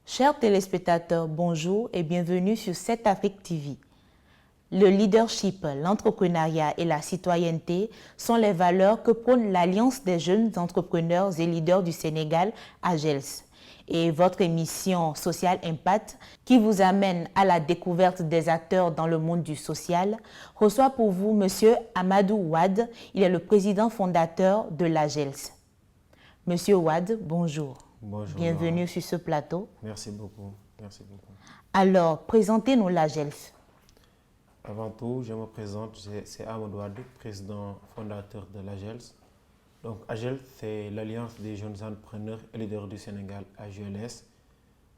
Chers téléspectateurs, bonjour et bienvenue sur 7Afrique TV. Le leadership, l'entrepreneuriat et la citoyenneté sont les valeurs que prône l'Alliance des jeunes entrepreneurs et leaders du Sénégal, AGELS. Et votre émission Social Impact, qui vous amène à la découverte des acteurs dans le monde du social, reçoit pour vous M. Amadou Wade. Il est le président fondateur de l'AGELS. Monsieur Wade, bonjour. Bonjour Laura. Bienvenue sur ce plateau. Merci beaucoup. Merci beaucoup. Alors, présentez-nous l'AGELS. Avant tout, je me présente, c'est Amadou Wade, président fondateur de l'AGELS. Donc AGELS, c'est l'Alliance des jeunes entrepreneurs et leaders du Sénégal, AGLS,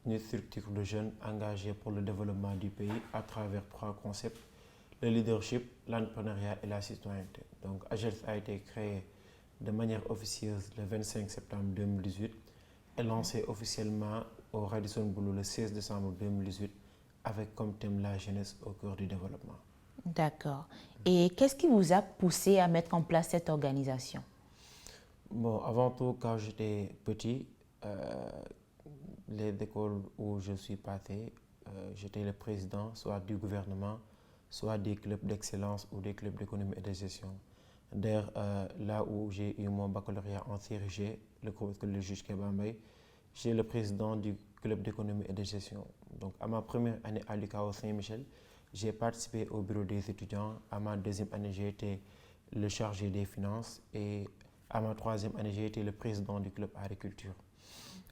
une structure de jeunes engagés pour le développement du pays à travers trois concepts, le leadership, l'entrepreneuriat et la citoyenneté. Donc AGELS a été créé de manière officieuse le 25 septembre 2018 et lancé officiellement au Radisson Blu le 16 décembre 2018 avec comme thème la jeunesse au cœur du développement. D'accord. Et qu'est-ce qui vous a poussé à mettre en place cette organisation? Bon, avant tout, quand j'étais petit, les écoles où je suis passé, j'étais le président soit du gouvernement, soit des clubs d'excellence ou des clubs d'économie et de gestion. D'ailleurs, là où j'ai eu mon baccalauréat en CRG, le collège juge Kebambay, j'ai le président du club d'économie et de gestion. Donc, à ma première année à l'UCAO Saint-Michel, j'ai participé au bureau des étudiants. À ma deuxième année, j'ai été le chargé des finances et à ma troisième année, j'ai été le président du club agriculture.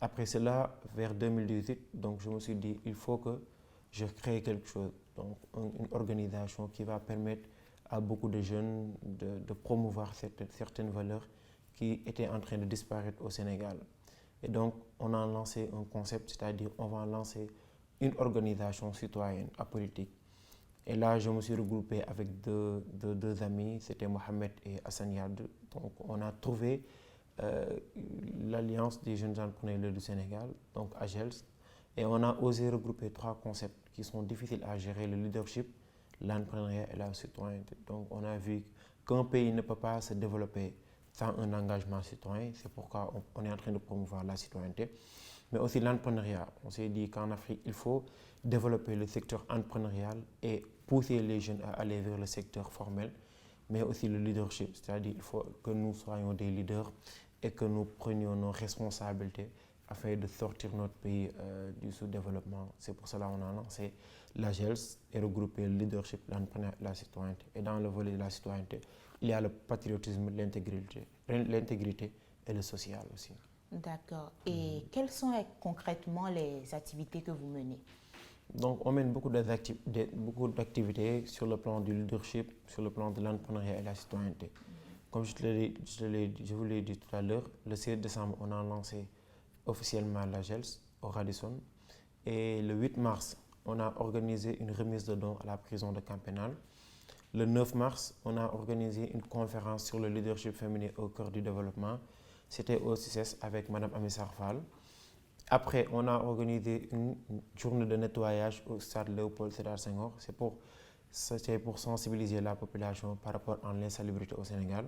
Après cela, vers 2018, donc je me suis dit, il faut que je crée quelque chose, donc une organisation qui va permettre à beaucoup de jeunes de promouvoir certaines valeurs qui étaient en train de disparaître au Sénégal. Et donc, on a lancé un concept, c'est-à-dire on va lancer une organisation citoyenne apolitique. Et là, je me suis regroupé avec deux amis, c'était Mohamed et Hassan Yad. Donc, on a trouvé l'Alliance des jeunes entrepreneurs du Sénégal, donc AGELS, et on a osé regrouper trois concepts qui sont difficiles à gérer, le leadership, l'entrepreneuriat et la citoyenneté. Donc, on a vu qu'un pays ne peut pas se développer sans un engagement citoyen. C'est pourquoi on est en train de promouvoir la citoyenneté. Mais aussi l'entrepreneuriat. On s'est dit qu'en Afrique, il faut développer le secteur entrepreneurial et pousser les jeunes à aller vers le secteur formel, mais aussi le leadership. C'est-à-dire qu'il faut que nous soyons des leaders et que nous prenions nos responsabilités afin de sortir notre pays du sous-développement. C'est pour cela qu'on a lancé l'AGELS et regroupé le leadership, l'entrepreneuriat et la citoyenneté. Et dans le volet de la citoyenneté, il y a le patriotisme, l'intégrité et le social aussi. D'accord. Et quelles sont concrètement les activités que vous menez? Donc, on mène beaucoup d'activités sur le plan du leadership, sur le plan de l'entrepreneuriat et la citoyenneté. Comme je vous l'ai dit tout à l'heure, le 16 décembre, on a lancé officiellement l'AGELS au Radisson. Et le 8 mars, on a organisé une remise de dons à la prison de Camp Pénal. Le 9 mars, on a organisé une conférence sur le leadership féminin au cœur du développement. C'était au CICES avec Mme Amissar Fall. Après, on a organisé une journée de nettoyage au stade Léopold Sédar Senghor. C'était pour sensibiliser la population par rapport à l'insalubrité au Sénégal.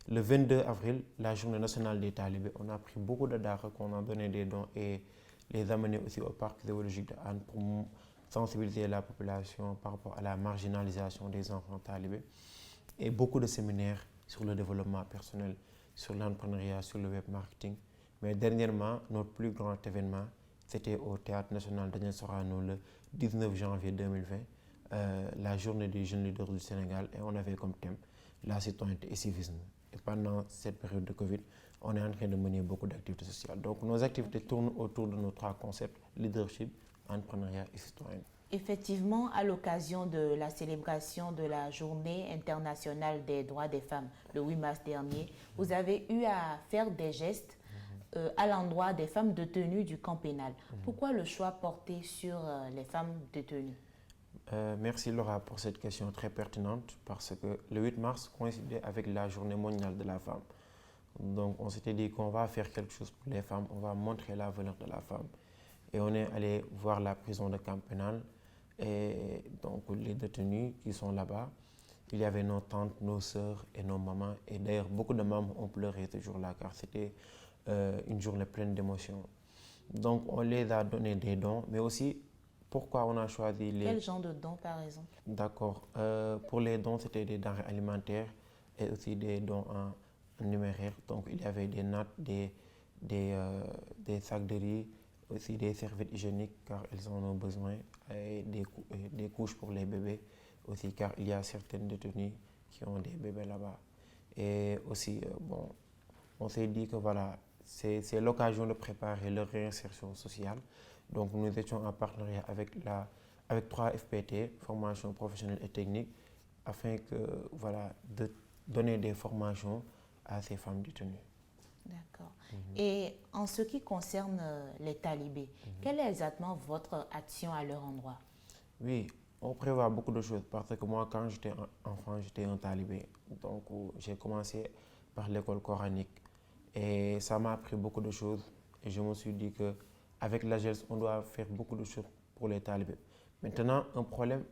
Le 22 avril, la journée nationale des talibés, on a pris beaucoup de dates qu'on a donné des dons et les amener aussi au parc zoologique de Hann pour sensibiliser la population par rapport à la marginalisation des enfants talibés. Et beaucoup de séminaires sur le développement personnel, sur l'entrepreneuriat, sur le web marketing. Mais dernièrement, notre plus grand événement, c'était au Théâtre national Daniel Sorano le 19 janvier 2020, la journée des jeunes leaders du Sénégal, et on avait comme thème la citoyenneté et civisme. Et pendant cette période de Covid, on est en train de mener beaucoup d'activités sociales. Donc nos activités tournent autour de nos trois concepts, leadership, entrepreneuriat et citoyenneté. Effectivement, à l'occasion de la célébration de la Journée internationale des droits des femmes, le 8 mars dernier, vous avez eu à faire des gestes à l'endroit des femmes détenues du camp pénal. Pourquoi le choix porté sur les femmes détenues? Merci Laura pour cette question très pertinente parce que le 8 mars coïncidait avec la Journée mondiale de la femme. Donc on s'était dit qu'on va faire quelque chose pour les femmes, on va montrer la valeur de la femme. Et on est allé voir la prison de Camp Pénal et donc les détenus qui sont là-bas. Il y avait nos tantes, nos sœurs et nos mamans. Et d'ailleurs, beaucoup de mamans ont pleuré ce jour-là car c'était une journée pleine d'émotions. Donc, on les a donné des dons, mais aussi, pourquoi on a choisi les... Quel genre de dons, par exemple? D'accord. Pour les dons, c'était des denrées alimentaires et aussi des dons en numéraire. Donc, il y avait des nattes, des sacs de riz, aussi des serviettes hygiéniques, car elles en ont besoin, et des couches pour les bébés aussi, car il y a certaines détenues qui ont des bébés là-bas. Et aussi, bon, on s'est dit que voilà, c'est l'occasion de préparer leur réinsertion sociale. Donc, nous étions en partenariat avec 3FPT, formation professionnelle et technique, afin que, voilà, de donner des formations à ces femmes détenues. D'accord. Et en ce qui concerne les talibés, quelle est exactement votre action à leur endroit? Oui, on prévoit beaucoup de choses parce que moi, quand j'étais enfant, j'étais un talibé. Donc, j'ai commencé par l'école coranique et ça m'a appris beaucoup de choses. Et je me suis dit qu'avec la GELS, on doit faire beaucoup de choses pour les talibés. Maintenant, le problème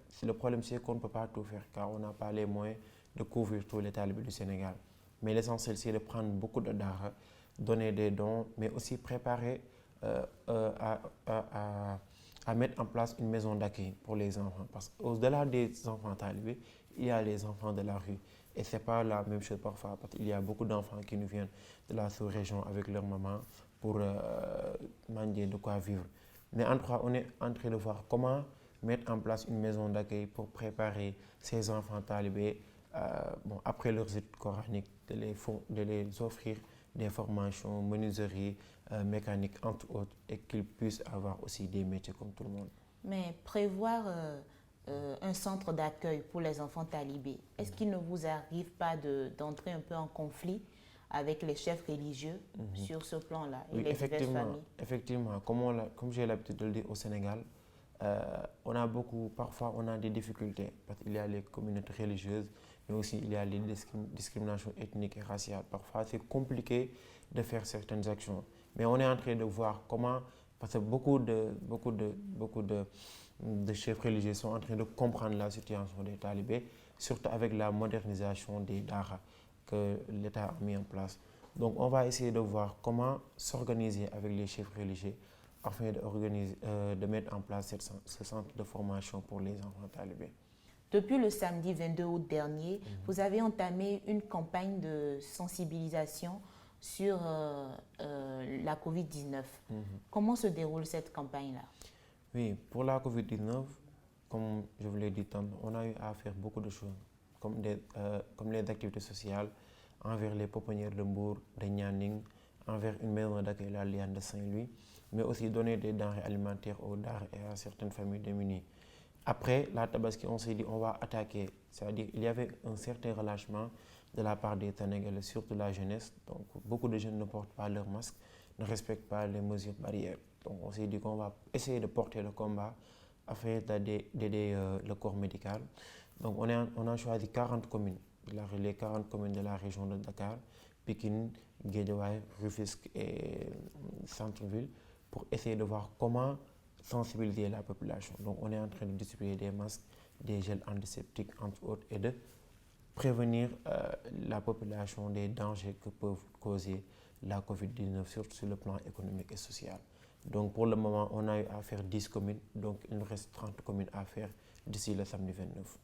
c'est qu'on ne peut pas tout faire car on n'a pas les moyens de couvrir tous les talibés du Sénégal. Mais l'essentiel, c'est de prendre beaucoup de dara, donner des dons, mais aussi préparer euh, euh, à, à- à mettre en place une maison d'accueil pour les enfants. Parce qu'au-delà des enfants talibés, il y a les enfants de la rue. Et ce n'est pas la même chose parfois, parce qu'il y a beaucoup d'enfants qui nous viennent de la sous-région avec leur maman pour manger de quoi vivre. Mais en tout cas, on est en train de voir comment mettre en place une maison d'accueil pour préparer ces enfants talibés bon, après leurs études coraniques, de les offrir des formations, menuiserie, mécanique, entre autres, et qu'ils puissent avoir aussi des métiers comme tout le monde. Mais prévoir un centre d'accueil pour les enfants talibés, est-ce qu'il ne vous arrive pas d'entrer un peu en conflit avec les chefs religieux sur ce plan-là et Oui, les diverses familles? effectivement, comme j'ai l'habitude de le dire au Sénégal, on a parfois on a des difficultés parce qu'il y a les communautés religieuses, mais aussi il y a les discriminations ethniques et raciales. Parfois, c'est compliqué de faire certaines actions. Mais on est en train de voir comment, parce que beaucoup de chefs religieux sont en train de comprendre la situation des talibés, surtout avec la modernisation des dara que l'État a mis en place. Donc, on va essayer de voir comment s'organiser avec les chefs religieux afin de mettre en place ce centre de formation pour les enfants talibés. Depuis le samedi 22 août dernier, vous avez entamé une campagne de sensibilisation sur la COVID-19. Comment se déroule cette campagne-là? Oui, pour la COVID-19, comme je vous l'ai dit tantôt, on a eu à faire beaucoup de choses, comme les activités sociales envers les pouponnières de Mbour, de Nianing, envers une maison d'accueil la Liane de Saint-Louis, mais aussi donner des denrées alimentaires aux DAR et à certaines familles démunies. Après la Tabaski, on s'est dit on va attaquer, c'est-à-dire il y avait un certain relâchement de la part des Sénégalais, surtout la jeunesse. Donc beaucoup de jeunes ne portent pas leur masque, ne respectent pas les mesures barrières. Donc on s'est dit qu'on va essayer de porter le combat afin d'aider le corps médical. Donc on a choisi 40 communes, les 40 communes de la région de Dakar, Pikine, Guédiawaye, Rufisque et Centre-Ville, pour essayer de voir comment sensibiliser la population. Donc on est en train de distribuer des masques, des gels antiseptiques, entre autres, et de prévenir la population des dangers que peuvent causer la COVID-19, surtout sur le plan économique et social. Donc pour le moment, on a eu à faire 10 communes, donc il nous reste 30 communes à faire d'ici le samedi 29.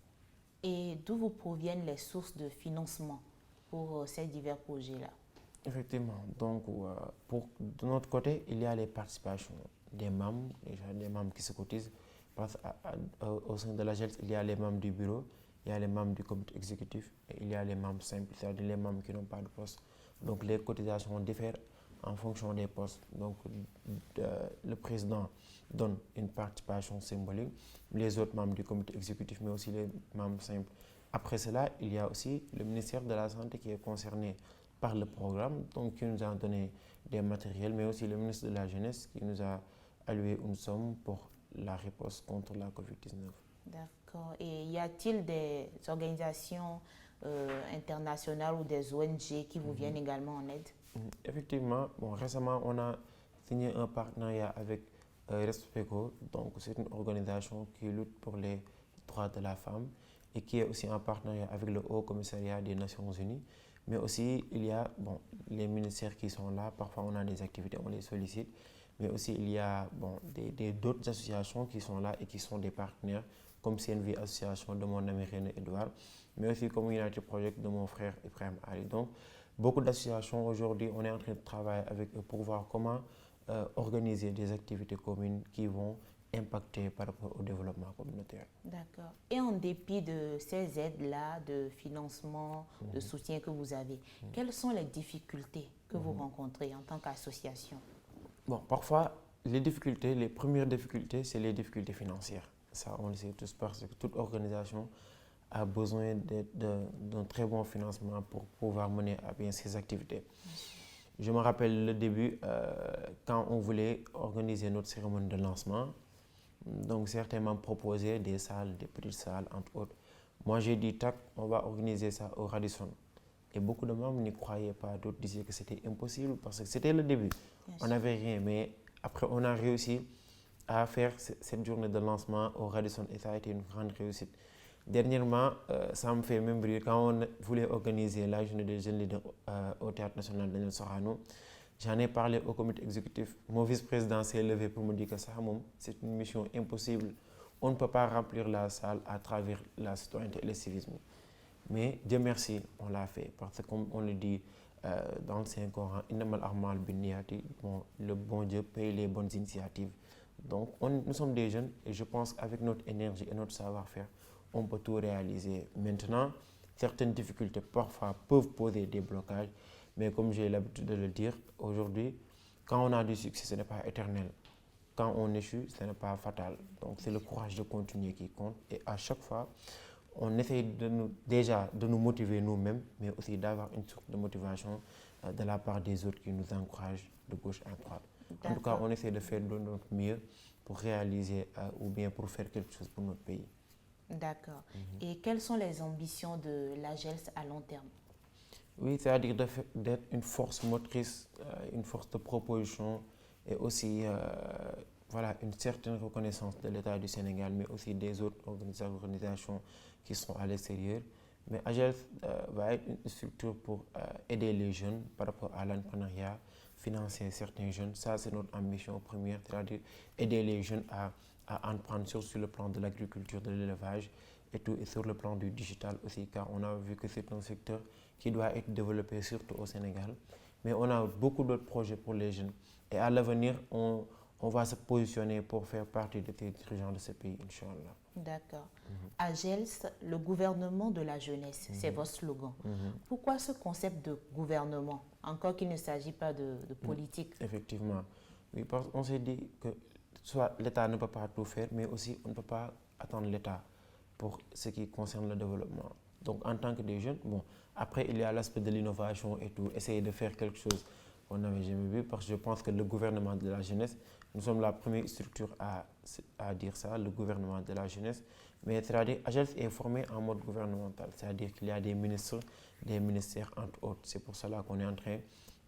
Et d'où vous proviennent les sources de financement pour ces divers projets-là? Effectivement, donc de notre côté, il y a les participations des membres, déjà des membres qui se cotisent, parce qu'au sein de la GELS, il y a les membres du bureau, il y a les membres du comité exécutif et il y a les membres simples, c'est-à-dire les membres qui n'ont pas de poste. Donc les cotisations diffèrent en fonction des postes. Donc le président donne une participation symbolique, les autres membres du comité exécutif, mais aussi les membres simples. Après cela, il y a aussi le ministère de la Santé qui est concerné par le programme, donc qui nous a donné des matériels, mais aussi le ministre de la Jeunesse qui nous a alloué une somme pour la réponse contre la COVID-19. D'accord. Et y a-t-il des organisations internationales ou des ONG qui vous viennent également en aide? Effectivement, bon, récemment, on a signé un partenariat avec Respeco, donc c'est une organisation qui lutte pour les droits de la femme et qui est aussi en partenariat avec le Haut Commissariat des Nations Unies. Mais aussi, il y a les ministères qui sont là, parfois on a des activités, on les sollicite, mais aussi il y a d'autres associations qui sont là et qui sont des partenaires, comme CNV Association de mon ami René Edouard, mais aussi comme United Project de mon frère Ibrahim Ali. Donc, beaucoup d'associations aujourd'hui, on est en train de travailler avec eux pour voir comment organiser des activités communes qui vont impacter par rapport au développement communautaire. D'accord. Et en dépit de ces aides-là, de financement, de soutien que vous avez, quelles sont les difficultés que vous rencontrez en tant qu'association? Bon, parfois, les premières difficultés, c'est les difficultés financières. Ça, on le sait tous parce que toute organisation a besoin d'un très bon financement pour pouvoir mener à bien ses activités. Je me rappelle le début, quand on voulait organiser notre cérémonie de lancement, donc certains m'ont proposé des salles, des petites salles, entre autres. Moi, j'ai dit, tac, on va organiser ça au Radisson. Et beaucoup de membres n'y croyaient pas, d'autres disaient que c'était impossible parce que c'était le début. On n'avait rien, mais après, on a réussi à faire cette journée de lancement au Radisson et ça a été une grande réussite. Dernièrement, ça me fait même rire, quand on voulait organiser la journée des jeunes leaders au Théâtre national Daniel Sorano, j'en ai parlé au comité exécutif. Mon vice-président s'est levé pour me dire que ça, c'est une mission impossible. On ne peut pas remplir la salle à travers la citoyenneté et le civisme. Mais Dieu merci, on l'a fait. Parce que comme on le dit dans le Saint-Coran, le bon Dieu paye les bonnes initiatives. Donc nous sommes des jeunes et je pense qu'avec notre énergie et notre savoir-faire, on peut tout réaliser. Maintenant, certaines difficultés parfois peuvent poser des blocages, mais comme j'ai l'habitude de le dire, aujourd'hui, quand on a du succès, ce n'est pas éternel. Quand on échoue, ce n'est pas fatal. Donc c'est le courage de continuer qui compte. Et à chaque fois, on essaye déjà de nous motiver nous-mêmes, mais aussi d'avoir une sorte de motivation de la part des autres qui nous encouragent de gauche à droite. En tout cas, on essaie de faire de notre mieux pour réaliser ou bien pour faire quelque chose pour notre pays. D'accord. Et quelles sont les ambitions de l'AGELS à long terme? Oui, c'est-à-dire d'être une force motrice, une force de proposition et aussi une certaine reconnaissance de l'État du Sénégal, mais aussi des autres organisations qui sont à l'extérieur. Mais AGELS va être une structure pour aider les jeunes par rapport à l'entrepreneuriat, financer certains jeunes. Ça, c'est notre ambition première, c'est-à-dire aider les jeunes à entreprendre sur le plan de l'agriculture, de l'élevage et sur le plan du digital aussi, car on a vu que c'est un secteur qui doit être développé surtout au Sénégal. Mais on a beaucoup d'autres projets pour les jeunes. Et à l'avenir, on va se positionner pour faire partie des dirigeants de ce pays, Inch'Allah. D'accord. AGELS, le gouvernement de la jeunesse, c'est votre slogan. Pourquoi ce concept de gouvernement, encore qu'il ne s'agit pas de politique? Effectivement. Oui, parce qu'on s'est dit que soit l'État ne peut pas tout faire, mais aussi on ne peut pas attendre l'État pour ce qui concerne le développement. Donc en tant que des jeunes, après il y a l'aspect de l'innovation et tout, essayer de faire quelque chose qu'on n'avait jamais vu, parce que je pense que le gouvernement de la jeunesse, nous sommes la première structure à dire ça, le gouvernement de la jeunesse, mais c'est-à-dire AGELS est formé en mode gouvernemental, c'est-à-dire qu'il y a des ministres, des ministères entre autres. C'est pour cela qu'on est en train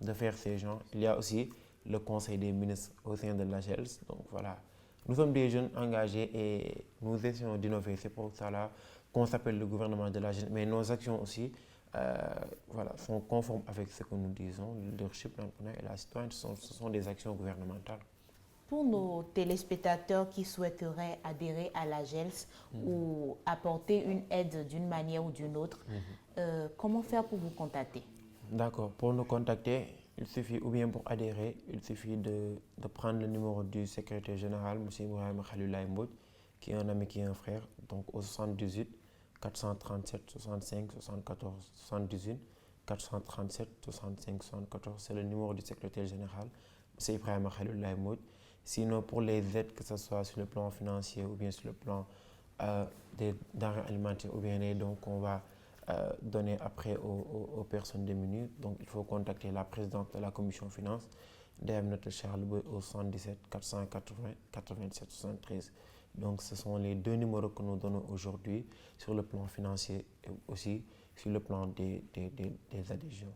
de faire ces gens. Il y a aussi le conseil des ministres au sein de l'AGELS, donc voilà. Nous sommes des jeunes engagés et nous essayons d'innover, c'est pour cela qu'on s'appelle le gouvernement de la jeunesse, mais nos actions aussi sont conformes avec ce que nous disons, le leadership, l'entrepreneuriat et la citoyenneté, ce sont des actions gouvernementales. Pour nos téléspectateurs qui souhaiteraient adhérer à l'AGELS ou apporter une aide d'une manière ou d'une autre, comment faire pour vous contacter? D'accord, pour nous contacter, il suffit, ou bien pour adhérer, il suffit de prendre le numéro du secrétaire général, M. Ibrahim Khalilai Mbodj, qui est un ami, qui est un frère, donc au 78 437 65 74 78 437 65 74, c'est le numéro du secrétaire général, M. Ibrahim Khalilai Mbodj. Sinon, pour les aides, que ce soit sur le plan financier ou bien sur le plan des denrées alimentaires ou bien les dons qu'on va donner après aux personnes démunies, donc il faut contacter la présidente de la commission finance, Mme Charles au 77 480 87 73. Donc ce sont les deux numéros que nous donnons aujourd'hui sur le plan financier et aussi sur le plan des adhésions.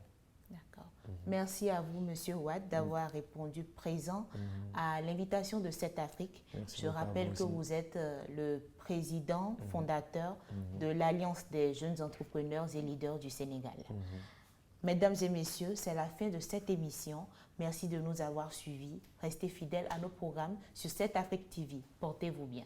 D'accord. Merci à vous, M. Ouad, d'avoir répondu présent à l'invitation de Cette Afrique. Merci Je rappelle que vous êtes le président fondateur de l'Alliance des jeunes entrepreneurs et leaders du Sénégal. Mesdames et messieurs, c'est la fin de cette émission. Merci de nous avoir suivis. Restez fidèles à nos programmes sur 7 Afrique TV. Portez-vous bien.